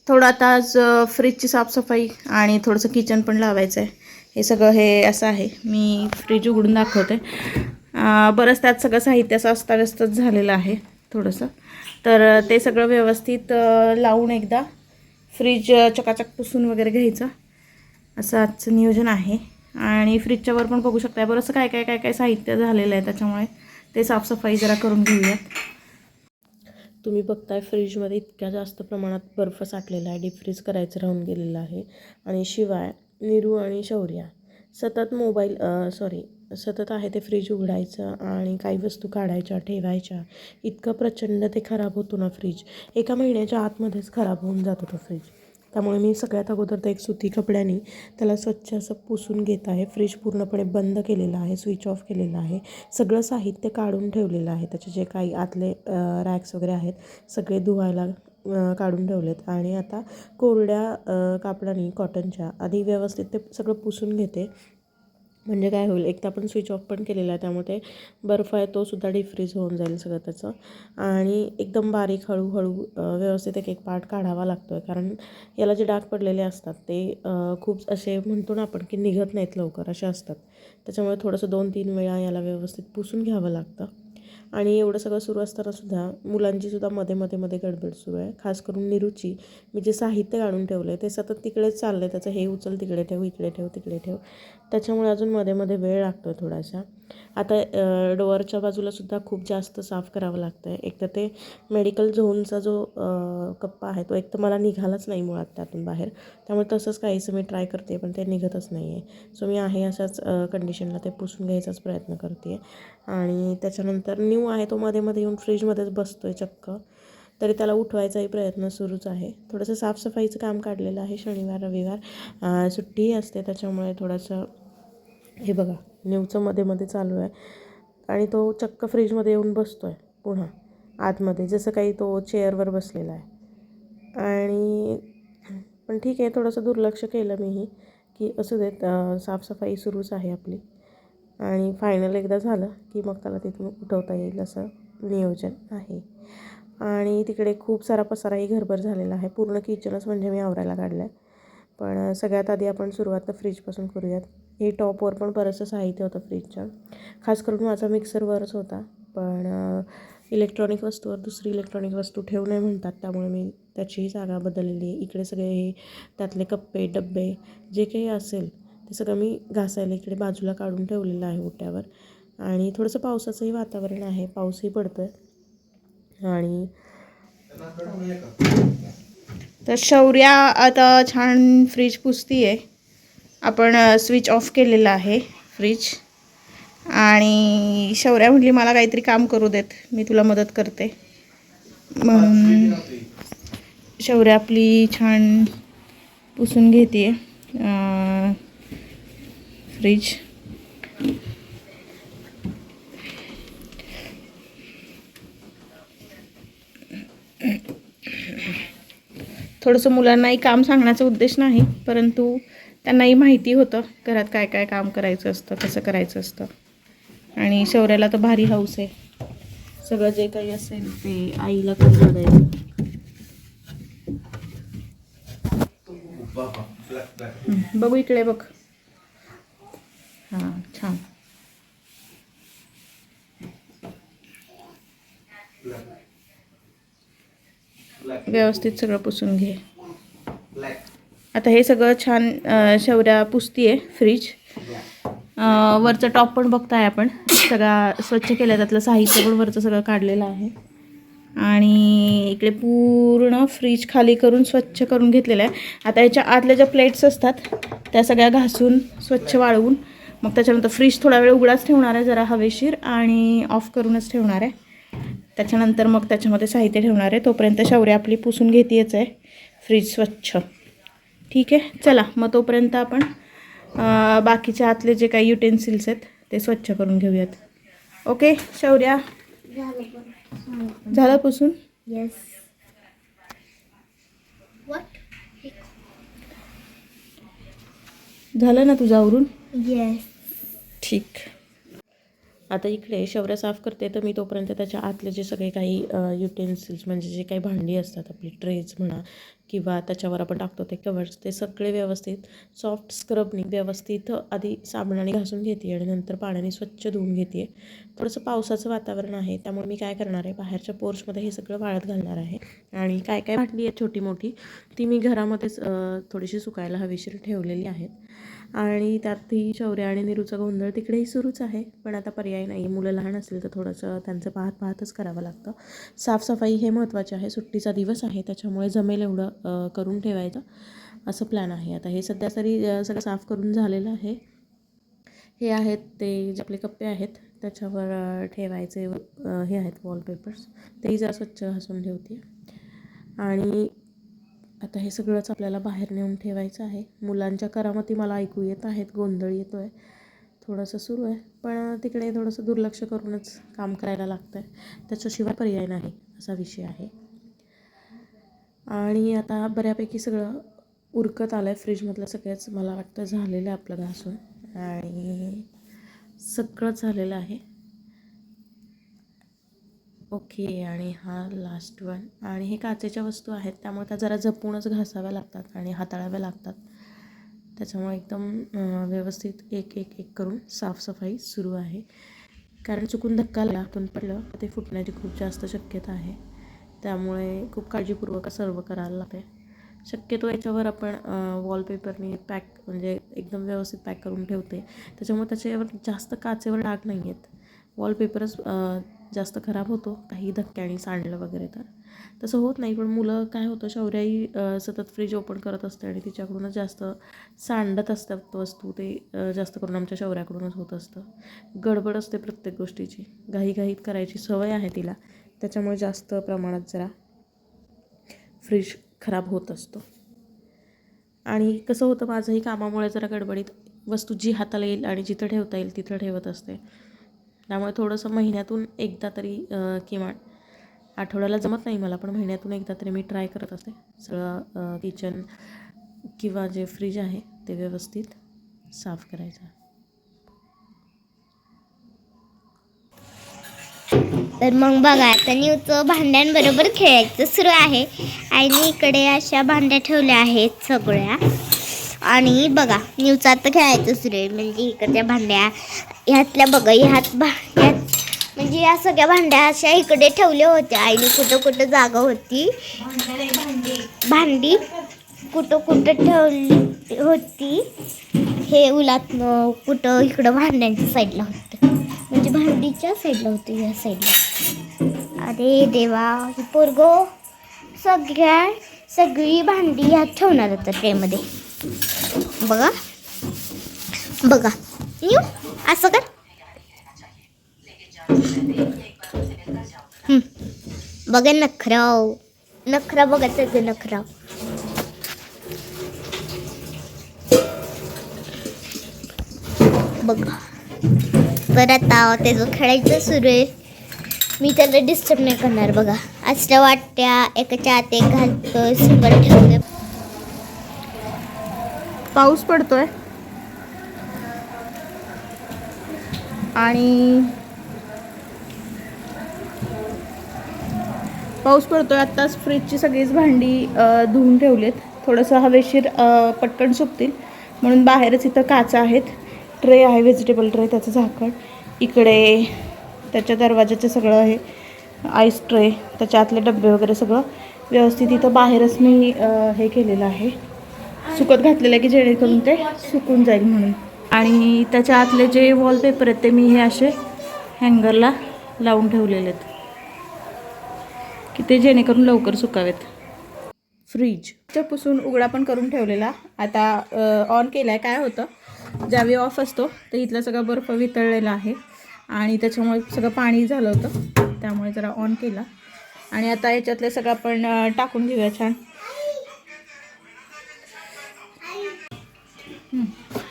थोडं आता आज फ्रीजची साफसफाई आणि थोडंसं किचन पण लावायचं आहे. हे सगळं हे असं आहे. मी फ्रीज उघडून दाखवते. बरंच त्यात सगळं साहित्य असं अस्ताव्यस्तच झालेलं आहे थोडंसं. तर ते सगळं व्यवस्थित लावून एकदा फ्रीज चकाचक पुसून वगैरे घ्यायचं असं आजचं नियोजन आहे. आणि फ्रीजच्या वर पण बघू शकता बरंचसं काय साहित्य झालेलं आहे, त्याच्यामुळे ते साफसफाई जरा करून घेऊयात. तुम्ही बघताय फ्रीजमध्ये इतक्या जास्त प्रमाणात बर्फ साठलेला आहे, डीप फ्रीज करायचं राहून गेलेलं आहे. आणि शिवाय नीरू आणि शौर्या सतत सतत आहे ते फ्रीज उघडायचं आणि काही वस्तू काढायच्या ठेवायच्या. इतकं प्रचंड ते खराब होतो ना फ्रीज, एका महिन्याच्या आतमध्येच खराब होऊन जातो तो फ्रीज. त्यामुळे मी सगळ्यात अगोदर तर एक सुती कपड्याने त्याला स्वच्छ असं पुसून घेत आहे. फ्रीज पूर्णपणे बंद केलेलं आहे, स्विच ऑफ केलेलं आहे, सगळं साहित्य काढून ठेवलेलं आहे. त्याचे जे काही आतले रॅक्स वगैरे आहेत सगळे धुवायला काढून ठेवलेत. आणि आता कोरड्या कापडाने कॉटनच्या आधी व्यवस्थित ते सगळं पुसून घेते. म्हणजे काय होईल, एक तर आपण स्विच ऑफ पण केलेला आहे त्यामुळे ते बर्फ आहे तो सुद्धा डिफ्रीज होऊन जाईल सगळं त्याचं. आणि एकदम बारीक हळूहळू व्यवस्थित एक पार्ट काढावा लागतो आहे, कारण याला जे डाग पडलेले असतात ते खूप असे म्हणतो ना आपण की निघत नाहीत लवकर, असे असतात. त्याच्यामुळे थोडंसं 2-3 वेळा याला व्यवस्थित पुसून घ्यावं लागतं. आणि एवढं सगळं सुरू असतानासुद्धा मुलांचीसुद्धा मध्ये गडबड सुरू आहे. खास करून नीरूची, मी जे साहित्य काढून ठेवलं आहे ते सतत तिकडेच चाललं आहे. त्याचं हे उचल तिकडे ठेव, इकडे ठेव, तिकडे ठेव. त्याच्यामुळे अजून मध्ये वेळ लागतो आहे थोडासा. आता डोअरच्या बाजूलासुद्धा खूप जास्त साफ करावं लागतं आहे. एक तर ते मेडिकल झोनचा जो कप्पा आहे तो एक तर मला निघालाच नाही मुळात त्यातून बाहेर. त्यामुळे तसंच काहीसं मी ट्राय करते पण ते निघतच नाही आहे. सो मी आहे अशाच कंडिशनला ते पुसून घ्यायचाच प्रयत्न करते आहे. आणि त्याच्यानंतर न्यू आहे तो मध्ये येऊन फ्रीजमध्येच बसतो आहे चक्क, तरी त्याला उठवायचाही प्रयत्न सुरूच आहे. थोडंसं साफसफाईचं काम काढलेलं आहे. शनिवार रविवार सुट्टीही असते, त्याच्यामुळे थोडंसं हे बघा न्यूचं मध्ये चालू आहे. आणि तो चक्क फ्रीजमध्ये येऊन बसतो आहे पुन्हा आतमध्ये, जसं काही तो चेअरवर बसलेला आहे. आणि पण ठीक आहे, थोडंसं दुर्लक्ष केलं मीही की असू देत, साफसफाई सुरूच आहे आपली. आणि फायनल एकदा झालं की मग त्याला तिथून उठवता येईल असं नियोजन आहे. आणि तिकडे खूप सारा पसाराही घरभर झालेला आहे. पूर्ण किचनच म्हणजे मी आवरायला काढलं आहे. पण सगळ्यात आधी आपण सुरुवात तर फ्रीजपासून करूयात. हे टॉपवर पण बरंचसं साहित्य होतं फ्रीजच्या, खास करून माझा मिक्सरवरच होता. पण इलेक्ट्रॉनिक वस्तूवर दुसरी इलेक्ट्रॉनिक वस्तू ठेवू नये म्हणतात, त्यामुळे मी त्याचीही जागा बदललेली आहे. इकडे सगळे हे त्यातले कप्पे डब्बे जे काही असेल ते सगळं मी घासायला इकडे बाजूला काढून ठेवलेलं आहे ओट्यावर. आणि थोडंसं पावसाचंही वातावरण आहे, पाऊसही पडतो आहे. आणि तर शौर्या आता छान फ्रीज पुसती आहे. आपण स्विच ऑफ केलेला आहे फ्रीज. आणि शौर्या म्हटली मला काहीतरी काम करू देत, मी तुला मदत करते, म्हणून शौर्या आपली छान पुसून घेते फ्रीज. थोडंसं मुलांनाही काम सांगण्याचा उद्देश नाही, परंतु त्यांनाही माहिती होतं घरात काय काय काम करायचं असतं, कसं करायचं असतं. आणि शौर्याला तर भारी हौस आहे, सगळं जे काही असेल ते आईला करून द्यायचं. बघू इकडे बघ, हां छान. व्यवस्थित सगळं पुसून घे. आता हे सगळं छान शौर्या पुसतीये फ्रीज. वरचं टॉप पण बघताय आपण, सगळा स्वच्छ केलं, त्यातलं साहित्य पण वरचं सगळं काढलेलं आहे. आणि इकडे पूर्ण फ्रीज खाली करून स्वच्छ करून घेतलेलं आहे. आता याच्या आतल्या ज्या प्लेट्स असतात त्या सगळ्या घासून स्वच्छ वाळवून मग त्याच्यानंतर फ्रीज थोडा वेळ उघडाच ठेवणार आहे, जरा हवेशीर, आणि ऑफ करूनच ठेवणार आहे. त्याच्यानंतर मग त्याच्यामध्ये साहित्य ठेवणार आहे. तोपर्यंत शौर्या आपली पुसून घेतेच आहे फ्रीज स्वच्छ. ठीक आहे, चला मग तोपर्यंत आपण बाकीच्या आतले जे काही युटेन्सिल्स आहेत ते स्वच्छ करून घेऊयात. ओके शौर्या, झालं पुसून? येस. झालं ना तुझं आवरून? येस. ठीक. आता इकडे शौर्या साफ करते, तर मी तोपर्यंत त्याच्या आतले जे सगळे काही युटेन्सिल्स म्हणजे जे काही भांडी असतात आपली ट्रेज म्हणा किंवा त्याच्यावर आपण टाकतो ते कवर्स, ते सगळे व्यवस्थित सॉफ्ट स्क्रबनी व्यवस्थित आधी साबणाने घासून घेते आणि नंतर पाण्याने स्वच्छ धुवून घेते. थोडंसं पावसाचं वातावरण आहे त्यामुळे मी काय करणार आहे, बाहेरच्या पोर्चमध्ये हे सगळं वाळत घालणार आहे. आणि काय काय भांडी आहे छोटी मोठी ती मी घरामध्येच थोडीशी सुकायला हवीशीर ठेवलेली आहेत. आणि त्यातही शौर्य आणि निरूचा गोंधळ तिकडेही सुरूच आहे, पण आता पर्याय नाही. मुलं लहान असतील तर थोडंसं त्यांचं पाहतच करावं लागतं. साफसफाई हे महत्त्वाचे आहे. सुट्टीचा दिवस आहे त्याच्यामुळे जमेल एवढं करून ठेवायचं असं प्लॅन आहे. आता हे सध्या तरी सगळं साफ करून झालेलं आहे. हे आहेत ते जे आपले कप्पे आहेत त्याच्यावर ठेवायचे हे आहेत वॉलपेपर्स, तेही जरा स्वच्छ घासून ठेवते. आणि आता हे सगळंच आपल्याला बाहेर नेऊन ठेवायचं आहे. मुलांच्या करामती मला ऐकू येत आहेत, गोंधळ येतो आहे, थोडंसं सुरू आहे, पण तिकडे थोडंसं दुर्लक्ष करूनच काम करायला लागतं आहे. त्याच्याशिवाय पर्याय नाही असा विषय आहे. आणि आता बऱ्यापैकी सगळं उरकत आलं आहे. फ्रीजमधलं सगळंच मला वाटतं झालेलं आहे आपलं घासून, आणि सगळंच झालेलं आहे. ओके. आणि हा लास्ट वन. आणि हे काचेच्या वस्तू आहेत त्यामुळे त्या जरा जपूनच घासाव्या लागतात आणि हाताळाव्या लागतात. त्याच्यामुळे एकदम व्यवस्थित एक एक एक करून साफसफाई सुरू आहे. कारण चुकून धक्का लागून पडलं तर ते फुटण्याची खूप जास्त शक्यता आहे. त्यामुळे खूप काळजीपूर्वक सर्व करायला लागते. शक्यतो याच्यावर आपण वॉलपेपरने पॅक म्हणजे एकदम व्यवस्थित पॅक करून ठेवते, त्याच्यामुळे त्याच्यावर जास्त काचेवर डाग नाही आहेत. वॉलपेपरच जास्त खराब होतो काही धक्क्याने सांडलं वगैरे तर. तसं होत नाही, पण मुलं काय होतं, शौर्याही सतत फ्रीज ओपन करत असते आणि तिच्याकडूनच जास्त सांडत असतात वस्तू. ते जास्त करून आमच्या शौर्याकडूनच होत असतं. गडबड असते प्रत्येक गोष्टीची, घाईघाईत करायची सवय आहे तिला, त्याच्यामुळे जास्त प्रमाणात जरा फ्रीज खराब होत असतो. आणि कसं होतं, माझंही कामामुळे जरा गडबडीत वस्तू जी हाताला येईल आणि जिथं ठेवता येईल तिथं ठेवत असते. त्यामुळे थोडंसं महिन्यातून एकदा तरी किंवा आठवड्याला जमत नाही मला, पण महिन्यातून एकदा तरी मी ट्राय करत असते सगळं किचन किंवा जे फ्रीज आहे ते व्यवस्थित साफ करायचं. तर मग बघा आता न्यूचं भांड्यांबरोबर खेळायचं सुरू आहे. आणि इकडे अशा भांड्या ठेवल्या आहेत सगळ्या. आणि बघा न्यूचं आता खेळायचं सुरू आहे. म्हणजे इकडच्या भांड्या ह्यातल्या बघा ह्यात म्हणजे या सगळ्या भांड्या अशा इकडे ठेवल्या होत्या. आणि कुठं कुठं जागा होती, भांडी कुठं कुठं ठेवली होती हे उलातनं कुठं इकडं भांड्यांच्या साईडला होतं, म्हणजे भांडीच्या साईडला होती या साईडला. अरे देवा, पोरगो सगळी भांडी ह्यात ठेवणार होतं ट्रेमध्ये. बघा बघा न्यू असं कर. बघा नखरा बघा त्याचं नखरा. बघा बरं आता त्याचं खेळायचं सुरू आहे. मी त्याला डिस्टर्ब नाही करणार. बघा असल्या वाट्या एकाच्या आत एक घालतं सगळं ठेवतं. पाऊस पडतोय आणि आत्ताच फ्रीजची सगळीच भांडी धुवून ठेवलीत. थोडंसं हवेशीर पटकन सुकतील म्हणून बाहेरच इथं काचा आहेत. ट्रे आहे, व्हेजिटेबल ट्रे, त्याचं झाकण. इकडे त्याच्या दरवाजाचं सगळं आहे आईस ट्रे, त्याच्या आतले डबे वगैरे सगळं व्यवस्थित इथं बाहेरच मी हे केलेलं आहे, सुकत घातलेलं आहे की जेणेकरून ते सुकून जाईल म्हणून. आणि त्याच्या आतले जे वॉलपेपर आहेत ते मी हे असे हँगरला लावून ठेवलेले आहेत की ते जेणेकरून लवकर सुकावेत. फ्रीज पुसून उघडा पण करून ठेवलेला, आता ऑन केला आहे. काय होतं, ज्यावेळी ऑफ असतो तर इथला सगळा बर्फ वितळलेला आहे आणि त्याच्यामुळे सगळं पाणी झालं होतं, त्यामुळे जरा ऑन केला. आणि आता याच्यातले सगळं आपण टाकून घेऊया छान.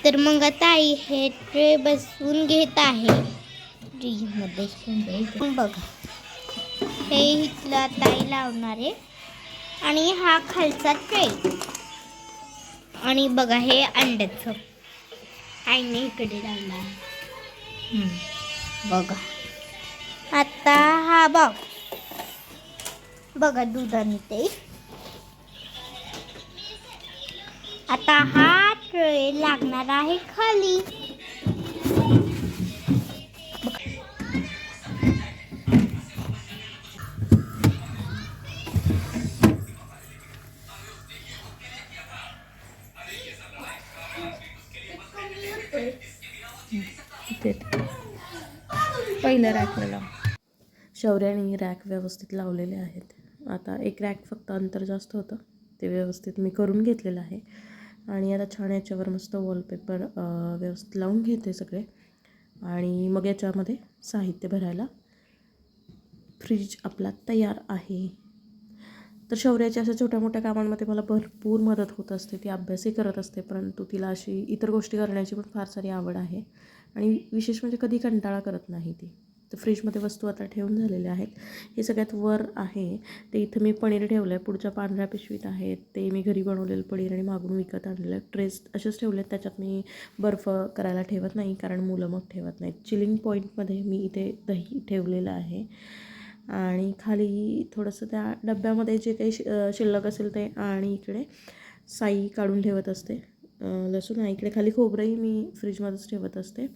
तर मग आता आई हे ट्रे बसवून घेत आहे फ्रीजमध्ये. बघा हे इथलं आता आई लावणार आहे. आणि हा खालचा ट्रे. आणि बघा हे अंड्याचं आईने इकडे लावलं आहे. बघा आता हा बघा दूध आणि ते आता हा ट्रे लागणार आहे खाली. ते पहिलं रॅकला लाव. शौर्याने रॅक व्यवस्थित लावलेले आहेत. आता एक रॅक फक्त अंतर जास्त होतं ते व्यवस्थित मी करून घेतलेलं आहे. आणि आता छान याच्यावर मस्त वॉलपेपर व्यवस्थित लावून घेते सगळे. आणि मग याच्यामध्ये साहित्य भरायला फ्रीज आपला तयार आहे. तर शौर्याच्या अशा छोट्या मोठ्या कामांमध्ये मला भरपूर मदत होत असते. ती अभ्यासही करत असते, परंतु तिला अशी इतर गोष्टी करण्याची पण फार सारी आवड आहे. आणि विशेष म्हणजे कधी कंटाळा करत नाही ती. तर फ्रीजमध्ये वस्तू आता ठेवून झालेल्या आहेत. हे सगळ्यात वर आहे ते इथं मी पनीर ठेवलं आहे. पुढच्या पांढऱ्या पिशवीत आहेत ते मी घरी बनवलेलं पनीर आणि मागून विकत आणलेलं. ट्रेस असेच ठेवले आहेत. त्याच्यात मी बर्फ करायला ठेवत नाही, कारण मुलं मग ठेवत नाहीत. चिलिंग पॉईंटमध्ये मी इथे दही ठेवलेलं आहे. आणि खाली थोडंसं त्या डब्यामध्ये जे काही शिल्लक असेल ते. आणि इकडे साई काढून ठेवत असते, लसूण आहे. इकडे खाली खोबरंही मी फ्रीजमध्येच ठेवत असते.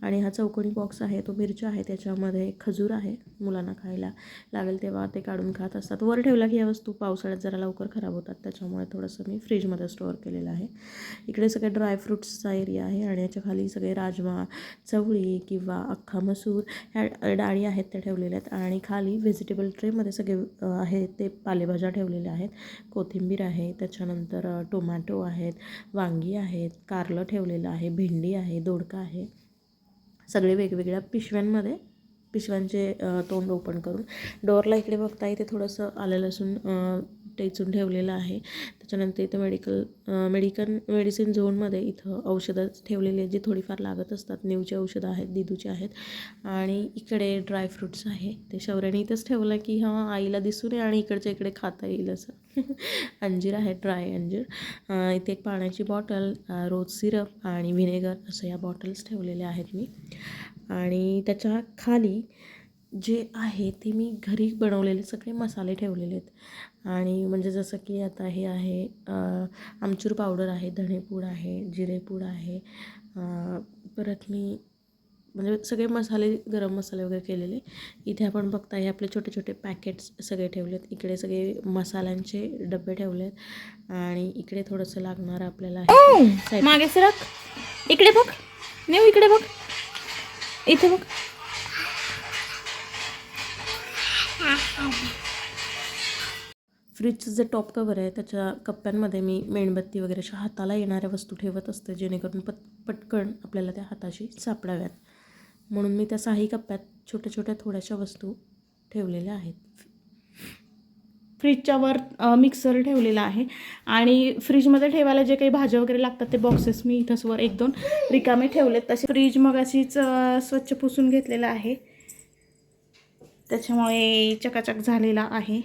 आणि हा चौकोनी बॉक्स आहे तो मिरच्या आहे, त्याच्यामध्ये खजूर आहे. मुलांना खायला लागेल तेव्हा ते काढून खात असतात. वर ठेवला की या वस्तू पावसाळ्यात जरा लवकर खराब होतात, त्याच्यामुळे थोडंसं मी फ्रीजमध्ये स्टोअर केलेलं आहे. इकडे सगळे ड्रायफ्रूट्सचा एरिया आहे. आणि याच्या खाली सगळे राजमा, चवळी किंवा अख्खा मसूर ह्या डाळी आहेत त्या ठेवलेल्या आहेत. आणि खाली व्हेजिटेबल ट्रेमध्ये सगळे आहेत ते पालेभाज्या ठेवलेल्या आहेत. कोथिंबीर आहे, त्याच्यानंतर टोमॅटो आहेत, वांगी आहेत, कारलं ठेवलेलं आहे, भेंडी आहे, दोडका आहे. सगळे वेगवेगळ्या पिशव्यांचे तोंड ओपन करून. डोअरला इकडे बघता इथे थोडंसं आलं लसूण टेचून ठेवलेलं आहे. त्याच्यानंतर इथं मेडिसिन झोनमध्ये इथं औषधं ठेवलेली आहेत जी थोडीफार लागत असतात. न्यूची औषधं आहेत, दिदूची आहेत. आणि इकडे ड्रायफ्रूट्स आहे ते शौर्याने इथंच ठेवलं की हां आईला दिसू नये आणि इकडच्या इकडे खाता येईल असं. अंजीर आहे, ड्राय अंजीर. इथे एक पाण्याची बॉटल, रोज सिरप आणि व्हिनेगर असं या बॉटल्स ठेवलेल्या आहेत मी. आणि त्याच्या खाली जे आहे ते मी घरी बनवलेले सगळे मसाले ठेवलेले आहेत. आणि म्हणजे जसं की आता हे आहे आमचूर पावडर आहे, धणेपूड आहे, जिरेपूड आहे. परत मी म्हणजे सगळे मसाले, गरम मसाले वगैरे केलेले. इथे आपण बघता हे आपले छोटे छोटे पॅकेट्स सगळे ठेवलेत. इकडे सगळे मसाल्यांचे डबे ठेवलेत. आणि इकडे थोडंसं लागणार आपल्याला आहे. मागे सरक, इकडे बघ, नेऊ इकडे बघ, इथे बघ. फ्रीजचं जे टॉप कवर आहे त्याच्या कप्प्यांमध्ये मी मेणबत्ती वगैरे अशा हाताला येणाऱ्या वस्तू ठेवत असते, जेणेकरून पटकन आपल्याला त्या हाताशी सापडाव्यात. म्हणून मी त्या 6 कप्प्यात छोट्या छोट्या थोड्याशा वस्तू ठेवलेल्या आहेत. फ्रीजच्या वर मिक्सर ठेवलेला आहे. आणि फ्रीजमध्ये ठेवायला जे काही भाज्या वगैरे लागतात ते बॉक्सेस मी इथंच वर 1-2 रिकामे ठेवलेत. तसे फ्रीज मग अशीच स्वच्छ पुसून घेतलेलं आहे, त्याच्यामुळे चकाचक झालेला आहे.